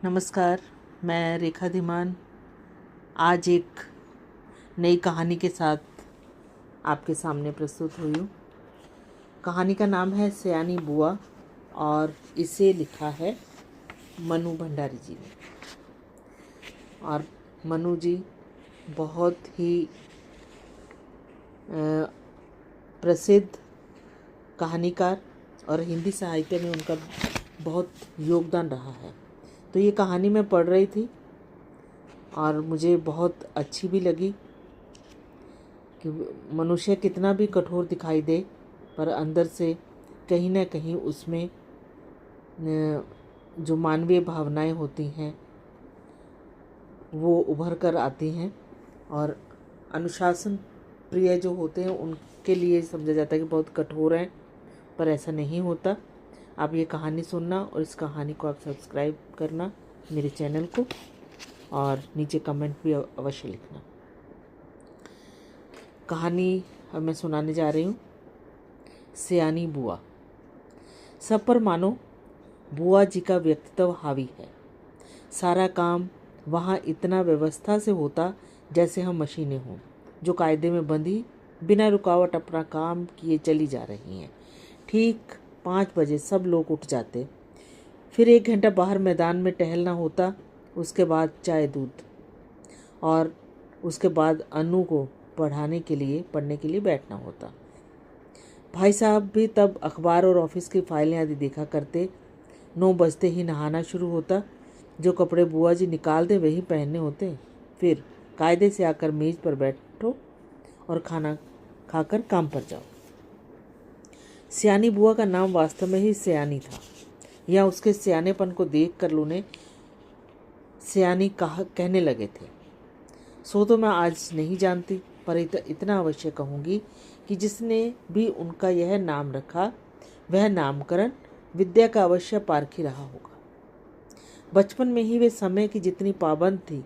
नमस्कार। मैं रेखा धीमान आज एक नई कहानी के साथ आपके सामने प्रस्तुत हुई हूँ। कहानी का नाम है सयानी बुआ और इसे लिखा है मनु भंडारी जी ने। और मनु जी बहुत ही प्रसिद्ध कहानीकार और हिंदी साहित्य में उनका बहुत योगदान रहा है। तो ये कहानी मैं पढ़ रही थी और मुझे बहुत अच्छी भी लगी कि मनुष्य कितना भी कठोर दिखाई दे पर अंदर से कहीं ना कहीं उसमें जो मानवीय भावनाएं होती हैं वो उभर कर आती हैं। और अनुशासन प्रिय जो होते हैं उनके लिए समझा जाता है कि बहुत कठोर हैं, पर ऐसा नहीं होता। आप ये कहानी सुनना और इस कहानी को आप सब्सक्राइब करना मेरे चैनल को, और नीचे कमेंट भी अवश्य लिखना। कहानी अब मैं सुनाने जा रही हूँ, सयानी बुआ। सब पर मानो बुआ जी का व्यक्तित्व हावी है। सारा काम वहाँ इतना व्यवस्था से होता जैसे हम मशीनें हों जो कायदे में बंधी बिना रुकावट अपना काम किए चली जा रही हैं। ठीक 5 बजे सब लोग उठ जाते, फिर 1 घंटा बाहर मैदान में टहलना होता, उसके बाद चाय दूध, और उसके बाद अनु को पढ़ने के लिए बैठना होता। भाई साहब भी तब अखबार और ऑफिस की फाइलें आदि देखा करते। 9 बजते ही नहाना शुरू होता। जो कपड़े बुआ जी निकाल दे वही पहनने होते। फिर कायदे से आकर मेज पर बैठो और खाना खाकर काम पर जाओ। सयानी बुआ का नाम वास्तव में ही सयानी था, या उसके सयानेपन को देखकर लूने सयानी कहने लगे थे। सो तो मैं आज नहीं जानती, पर इतना अवश्य कहूँगी कि जिसने भी उनका यह नाम रखा वह नामकरण विद्या का अवश्य पारखी रहा होगा। बचपन में ही वे समय की जितनी पाबंद थी,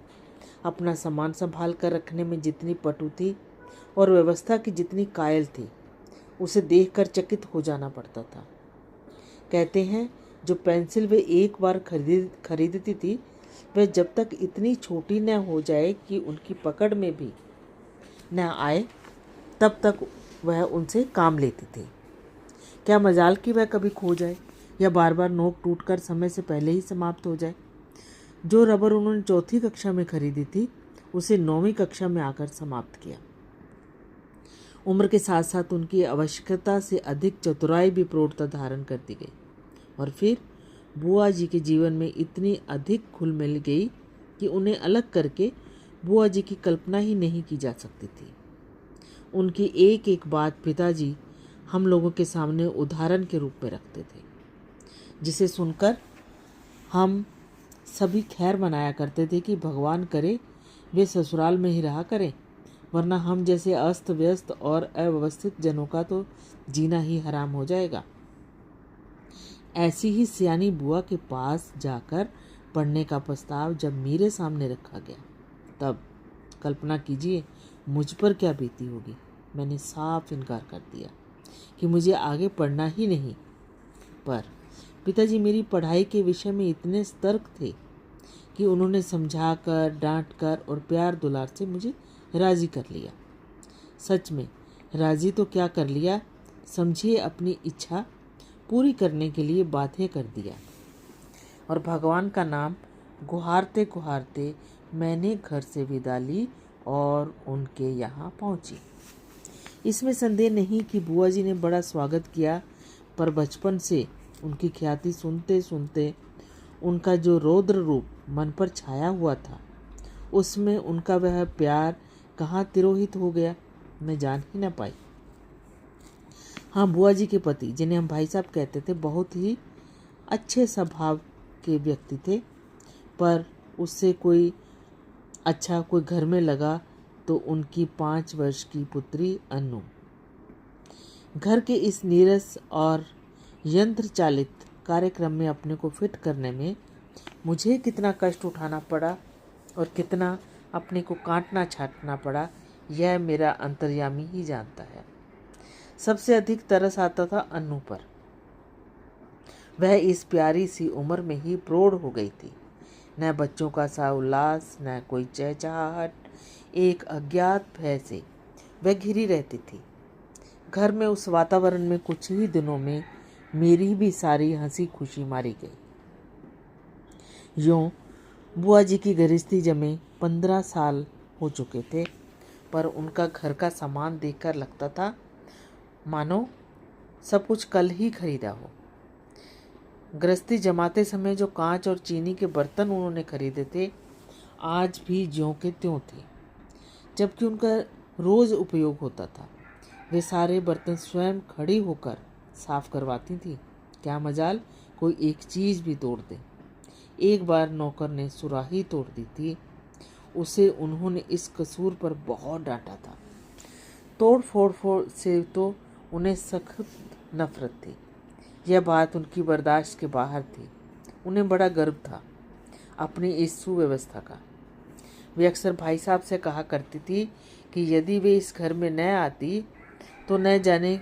अपना सामान संभाल कर रखने में जितनी पटु थी और व्यवस्था की जितनी कायल थी, उसे देखकर चकित हो जाना पड़ता था। कहते हैं जो पेंसिल वे एक बार खरीदती थी वह जब तक इतनी छोटी न हो जाए कि उनकी पकड़ में भी न आए तब तक वह उनसे काम लेती थी। क्या मजाल कि वह कभी खो जाए या बार बार नोक टूटकर समय से पहले ही समाप्त हो जाए। जो रबर उन्होंने 4वीं कक्षा में खरीदी थी उसे 9वीं कक्षा में आकर समाप्त किया। उम्र के साथ साथ उनकी आवश्यकता से अधिक चतुराई भी प्रौढ़ता धारण करती गई, और फिर बुआ जी के जीवन में इतनी अधिक घुल मिल गई कि उन्हें अलग करके बुआ जी की कल्पना ही नहीं की जा सकती थी। उनकी एक एक बात पिताजी हम लोगों के सामने उदाहरण के रूप में रखते थे, जिसे सुनकर हम सभी खैर मनाया करते थे कि भगवान करे वे ससुराल में ही रहा करें, वरना हम जैसे अस्त व्यस्त और अव्यवस्थित जनों का तो जीना ही हराम हो जाएगा। ऐसी ही सयानी बुआ के पास जाकर पढ़ने का प्रस्ताव जब मेरे सामने रखा गया, तब कल्पना कीजिए मुझ पर क्या बीती होगी। मैंने साफ इनकार कर दिया कि मुझे आगे पढ़ना ही नहीं, पर पिताजी मेरी पढ़ाई के विषय में इतने सतर्क थे कि उन्होंने समझाकर, डांटकर और प्यार दुलार से मुझे राजी कर लिया। सच में राजी तो क्या कर लिया, समझिए अपनी इच्छा पूरी करने के लिए बातें कर दिया। और भगवान का नाम गुहारते गुहारते मैंने घर से विदा ली और उनके यहाँ पहुँची। इसमें संदेह नहीं कि बुआ जी ने बड़ा स्वागत किया, पर बचपन से उनकी ख्याति सुनते सुनते उनका जो रौद्र रूप मन पर छाया हुआ था, उसमें उनका वह प्यार कहाँ तिरोहित हो गया मैं जान ही न पाई। हाँ, बुआ जी के पति, जिन्हें हम भाई साहब कहते थे, बहुत ही अच्छे स्वभाव के व्यक्ति थे, पर उससे कोई घर में लगा तो उनकी 5 वर्ष की पुत्री अनु। घर के इस नीरस और यंत्र चालित कार्यक्रम में अपने को फिट करने में मुझे कितना कष्ट उठाना पड़ा और कितना अपने को काटना छाटना पड़ा, यह मेरा अंतर्यामी ही जानता है। सबसे अधिक तरस आता था अनु पर। वह इस प्यारी सी उम्र में ही प्रौढ़ हो गई थी। न बच्चों का सा उल्लास, न कोई चहचहाहट। एक अज्ञात भय से वह घिरी रहती थी। घर में उस वातावरण में कुछ ही दिनों में मेरी भी सारी हंसी खुशी मारी गई। यूं बुआ जी की गृहस्थी जमे 15 साल हो चुके थे, पर उनका घर का सामान देखकर लगता था मानो सब कुछ कल ही खरीदा हो। गृहस्थी जमाते समय जो कांच और चीनी के बर्तन उन्होंने खरीदे थे, आज भी ज्यों के त्यों थे, जबकि उनका रोज उपयोग होता था। वे सारे बर्तन स्वयं खड़ी होकर साफ करवाती थी। क्या मजाल कोई एक चीज़ भी तोड़ दे। एक बार नौकर ने सुराही तोड़ दी थी। उसे उन्होंने इस कसूर पर बहुत डांटा था। तोड़ फोड़ से तो उन्हें सख्त नफरत थी। यह बात उनकी बर्दाश्त के बाहर थी। उन्हें बड़ा गर्व था अपनी इस सुव्यवस्था का। वे अक्सर भाई साहब से कहा करती थी कि यदि वे इस घर में न आती तो न जाने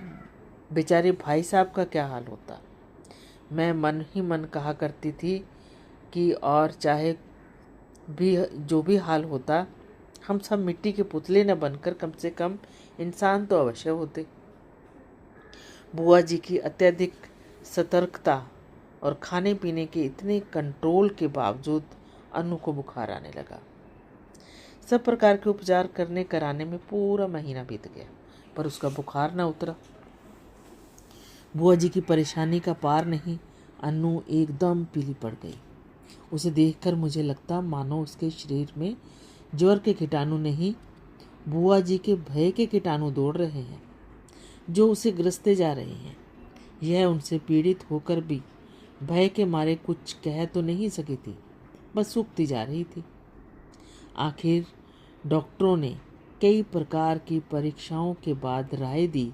बेचारे भाई साहब का क्या हाल होता। मैं मन ही मन कहा करती थी कि और चाहे भी जो भी हाल होता, हम सब मिट्टी के पुतले न बनकर कम से कम इंसान तो अवश्य होते। बुआ जी की अत्यधिक सतर्कता और खाने पीने के इतने कंट्रोल के बावजूद अनु को बुखार आने लगा। सब प्रकार के उपचार करने कराने में पूरा महीना बीत गया, पर उसका बुखार न उतरा। बुआ जी की परेशानी का पार नहीं। अनु एकदम पीली पड़ गई। उसे देखकर मुझे लगता मानो उसके शरीर में ज्वर के कीटाणु नहीं, बुआ जी के भय के कीटाणु दौड़ रहे हैं, जो उसे ग्रसते जा रहे हैं। यह उनसे पीड़ित होकर भी भय के मारे कुछ कह तो नहीं सकी थी, बस सूखती जा रही थी। आखिर डॉक्टरों ने कई प्रकार की परीक्षाओं के बाद राय दी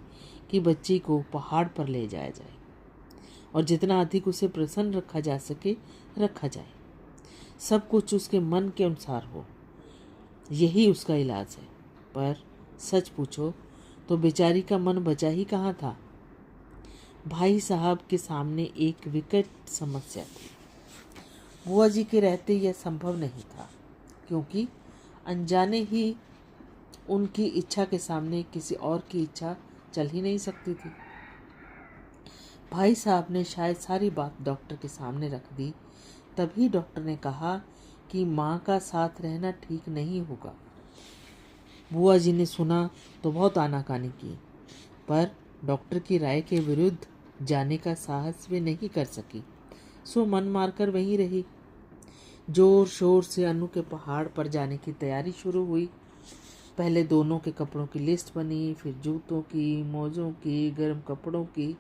कि बच्ची को पहाड़ पर ले जाया जाए और जितना अधिक उसे प्रसन्न रखा जा सके रखा जाए। सब कुछ उसके मन के अनुसार हो, यही उसका इलाज है। पर सच पूछो तो बेचारी का मन बचा ही कहाँ था। भाई साहब के सामने एक विकट समस्या थी। बुआ जी के रहते यह संभव नहीं था, क्योंकि अनजाने ही उनकी इच्छा के सामने किसी और की इच्छा चल ही नहीं सकती थी। भाई साहब ने शायद सारी बात डॉक्टर के सामने रख दी। तभी डॉक्टर ने कहा कि माँ का साथ रहना ठीक नहीं होगा। बुआ जी ने सुना तो बहुत आनाकानी की, पर डॉक्टर की राय के विरुद्ध जाने का साहस वे नहीं कर सकी, सो मन मारकर वहीं रही। जोर शोर से अनु के पहाड़ पर जाने की तैयारी शुरू हुई। पहले दोनों के कपड़ों की लिस्ट बनी, फिर जूतों की, मोजों की, गर्म कपड़ों की,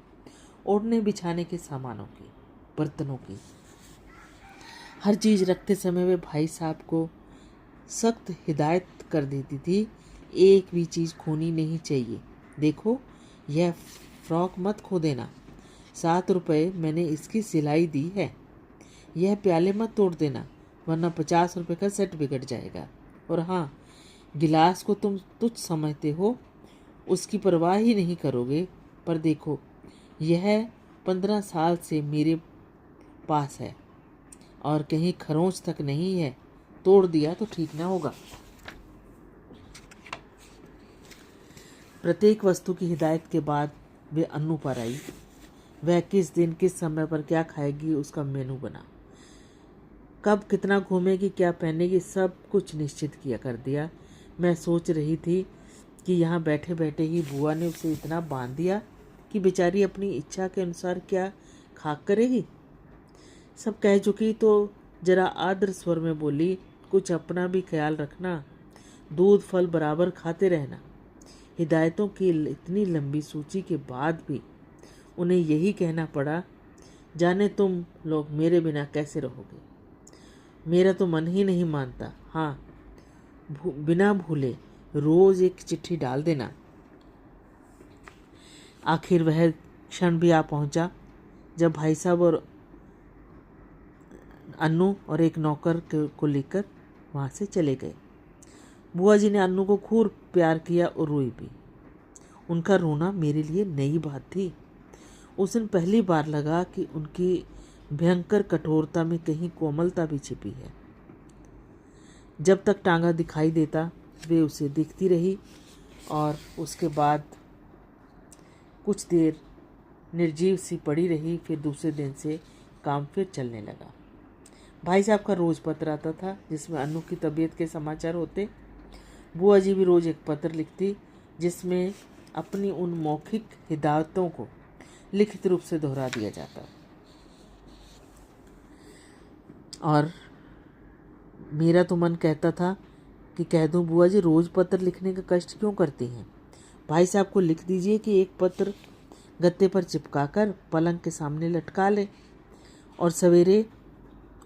ओढ़ने बिछाने के सामानों की, बर्तनों की। हर चीज़ रखते समय वे भाई साहब को सख्त हिदायत कर देती थी, एक भी चीज़ खोनी नहीं चाहिए। देखो, यह फ्रॉक मत खो देना, 7 रुपये मैंने इसकी सिलाई दी है। यह प्याले मत तोड़ देना, वरना 50 रुपये का सेट बिगड़ जाएगा। और हाँ, गिलास को तुम तुच्छ समझते हो, उसकी परवाह ही नहीं करोगे, पर देखो यह 15 साल से मेरे पास है और कहीं खरोंच तक नहीं है, तोड़ दिया तो ठीक ना होगा। प्रत्येक वस्तु की हिदायत के बाद वे अनु पर आई। वह किस दिन किस समय पर क्या खाएगी उसका मेनू बना। कब कितना घूमेगी, क्या पहनेगी, सब कुछ निश्चित किया कर दिया। मैं सोच रही थी कि यहाँ बैठे बैठे ही बुआ ने उसे इतना बांध दिया कि बेचारी अपनी इच्छा के अनुसार क्या खाक करेगी। सब कह चुकी तो जरा आदर स्वर में बोली, कुछ अपना भी ख्याल रखना, दूध फल बराबर खाते रहना। हिदायतों की इतनी लंबी सूची के बाद भी उन्हें यही कहना पड़ा, जाने तुम लोग मेरे बिना कैसे रहोगे। मेरा तो मन ही नहीं मानता। हाँ, बिना भूले रोज एक चिट्ठी डाल देना। आखिर वह क्षण भी आ पहुंचा जब भाई साहब और अन्नू और एक नौकर को लेकर वहाँ से चले गए। बुआ जी ने अन्नू को खूब प्यार किया और रोई भी। उनका रोना मेरे लिए नई बात थी। उस दिन पहली बार लगा कि उनकी भयंकर कठोरता में कहीं कोमलता भी छिपी है। जब तक टांगा दिखाई देता वे उसे देखती रही और उसके बाद कुछ देर निर्जीव सी पड़ी रही। फिर दूसरे दिन से काम फिर चलने लगा। भाई साहब का रोज़ पत्र आता था जिसमें अन्नू की तबीयत के समाचार होते। बुआ जी भी रोज़ एक पत्र लिखती जिसमें अपनी उन मौखिक हिदायतों को लिखित रूप से दोहरा दिया जाता। और मेरा तो मन कहता था कि कह दूं, बुआ जी रोज़ पत्र लिखने का कष्ट क्यों करती हैं? भाई साहब को लिख दीजिए कि एक पत्र गत्ते पर चिपकाकर पलंग के सामने लटका लें और सवेरे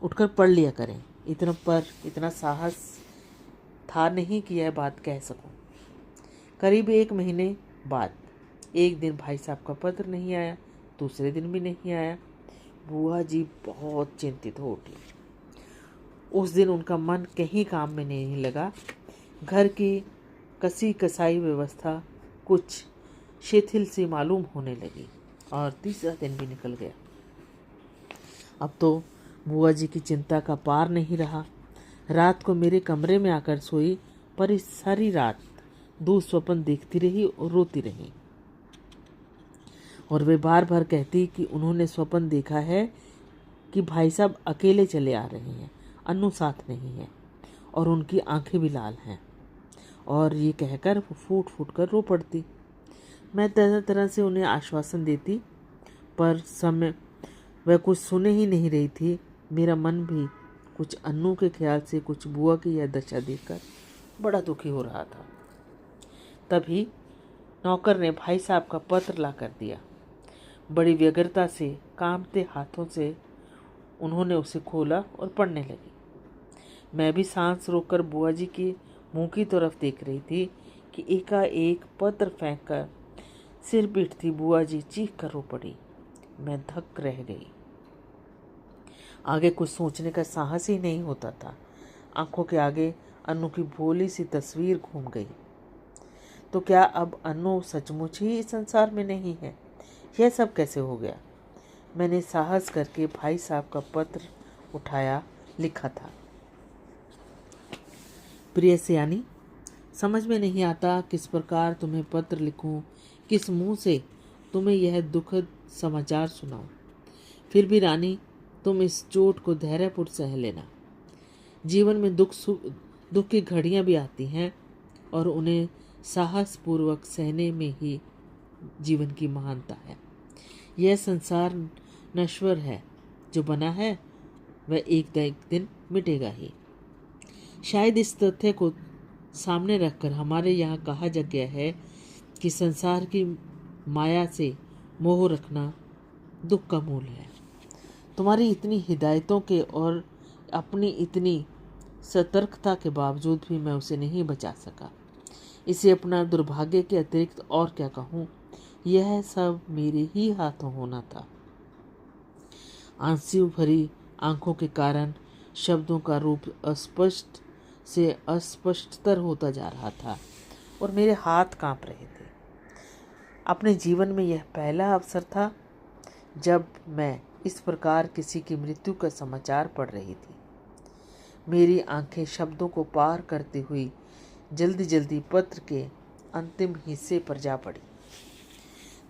उठकर पढ़ लिया करें। इतना साहस था नहीं कि यह बात कह सकूं। करीब 1 महीने बाद एक दिन भाई साहब का पत्र नहीं आया, दूसरे दिन भी नहीं आया। बुआ जी बहुत चिंतित हो उठी। उस दिन उनका मन कहीं काम में नहीं लगा। घर की कसी कसाई व्यवस्था कुछ शिथिल सी मालूम होने लगी और तीसरा दिन भी निकल गया। अब तो बुआ जी की चिंता का पार नहीं रहा। रात को मेरे कमरे में आकर सोई, पर इस सारी रात दुःस्वप्न देखती रही और रोती रही। और वे बार बार कहती कि उन्होंने स्वप्न देखा है कि भाई साहब अकेले चले आ रहे हैं, अन्नू साथ नहीं है और उनकी आंखें भी लाल हैं। और ये कहकर वो फूट फूट कर रो पड़ती। मैं तरह तरह से उन्हें आश्वासन देती, पर समय वह कुछ सुने ही नहीं रही थी। मेरा मन भी कुछ अन्नू के ख्याल से, कुछ बुआ की यह दशा देखकर बड़ा दुखी हो रहा था। तभी नौकर ने भाई साहब का पत्र ला कर दिया। बड़ी व्यग्रता से, कांपते हाथों से उन्होंने उसे खोला और पढ़ने लगी। मैं भी सांस रोककर बुआ जी के मुंह की तरफ देख रही थी कि एकाएक पत्र फेंक कर सिर पीटती बुआ जी चीख कर रो पड़ी। मैं धक रह गई। आगे कुछ सोचने का साहस ही नहीं होता था। आंखों के आगे अन्नू की भोली सी तस्वीर घूम गई। तो क्या अब अन्नू सचमुच ही इस संसार में नहीं है? यह सब कैसे हो गया? मैंने साहस करके भाई साहब का पत्र उठाया। लिखा था, प्रिय सियानी, समझ में नहीं आता किस प्रकार तुम्हें पत्र लिखूं, किस मुंह से तुम्हें यह दुखद समाचार सुनाऊं। फिर भी रानी, तुम इस चोट को धैर्यपूर्वक सह लेना। जीवन में दुख की घड़ियां भी आती हैं और उन्हें साहस पूर्वक सहने में ही जीवन की महानता है। यह संसार नश्वर है, जो बना है वह एक दिन मिटेगा ही। शायद इस तथ्य को सामने रखकर हमारे यहाँ कहा जा गया है कि संसार की माया से मोह रखना दुख का मूल है। तुम्हारी इतनी हिदायतों के और अपनी इतनी सतर्कता के बावजूद भी मैं उसे नहीं बचा सका। इसे अपना दुर्भाग्य के अतिरिक्त और क्या कहूँ। यह सब मेरे ही हाथों होना था। आंसू भरी आंखों के कारण शब्दों का रूप अस्पष्ट से अस्पष्टतर होता जा रहा था और मेरे हाथ कांप रहे थे। अपने जीवन में यह पहला अवसर था जब मैं इस प्रकार किसी की मृत्यु का समाचार पढ़ रही थी। मेरी आंखें शब्दों को पार करती हुई जल्दी जल्दी पत्र के अंतिम हिस्से पर जा पड़ी।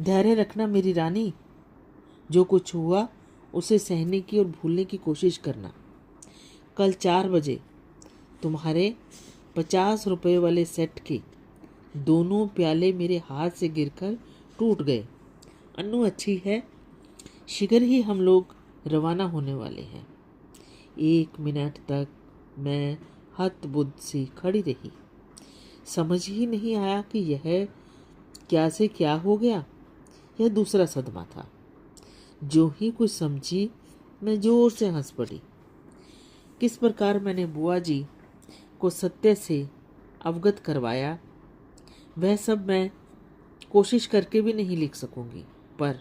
धैर्य रखना मेरी रानी, जो कुछ हुआ उसे सहने की और भूलने की कोशिश करना। कल 4 बजे तुम्हारे 50 रुपए वाले सेट के दोनों प्याले मेरे हाथ से गिरकर टूट गए। अन्नू अच्छी है, शीघ्र ही हम लोग रवाना होने वाले हैं। 1 मिनट तक मैं हतबुद्ध सी खड़ी रही। समझ ही नहीं आया कि यह क्या से क्या हो गया। यह दूसरा सदमा था। जो ही कुछ समझी, मैं जोर से हंस पड़ी। किस प्रकार मैंने बुआ जी को सत्य से अवगत करवाया, वह सब मैं कोशिश करके भी नहीं लिख सकूंगी। पर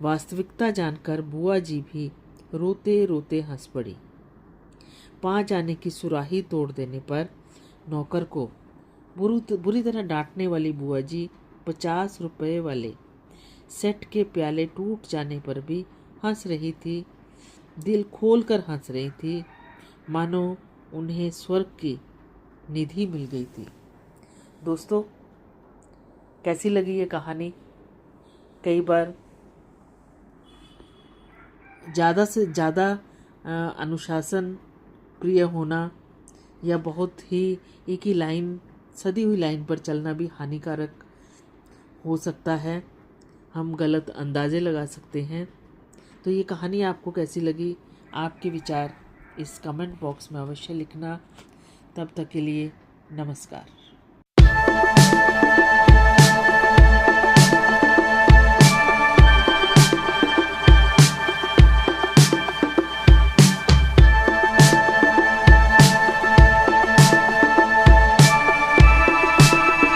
वास्तविकता जानकर बुआ जी भी रोते रोते हंस पड़ी। 5 आने की सुराही तोड़ देने पर नौकर को बुरी तरह डांटने वाली बुआ जी 50 रुपए वाले सेट के प्याले टूट जाने पर भी हंस रही थी। दिल खोल कर हंस रही थी, मानो उन्हें स्वर्ग की निधि मिल गई थी। दोस्तों, कैसी लगी ये कहानी? कई बार ज़्यादा से ज़्यादा अनुशासन प्रिय होना या बहुत ही एक ही लाइन, सदी हुई लाइन पर चलना भी हानिकारक हो सकता है। हम गलत अंदाज़े लगा सकते हैं। तो ये कहानी आपको कैसी लगी? आपके विचार इस कमेंट बॉक्स में अवश्य लिखना। तब तक के लिए नमस्कार।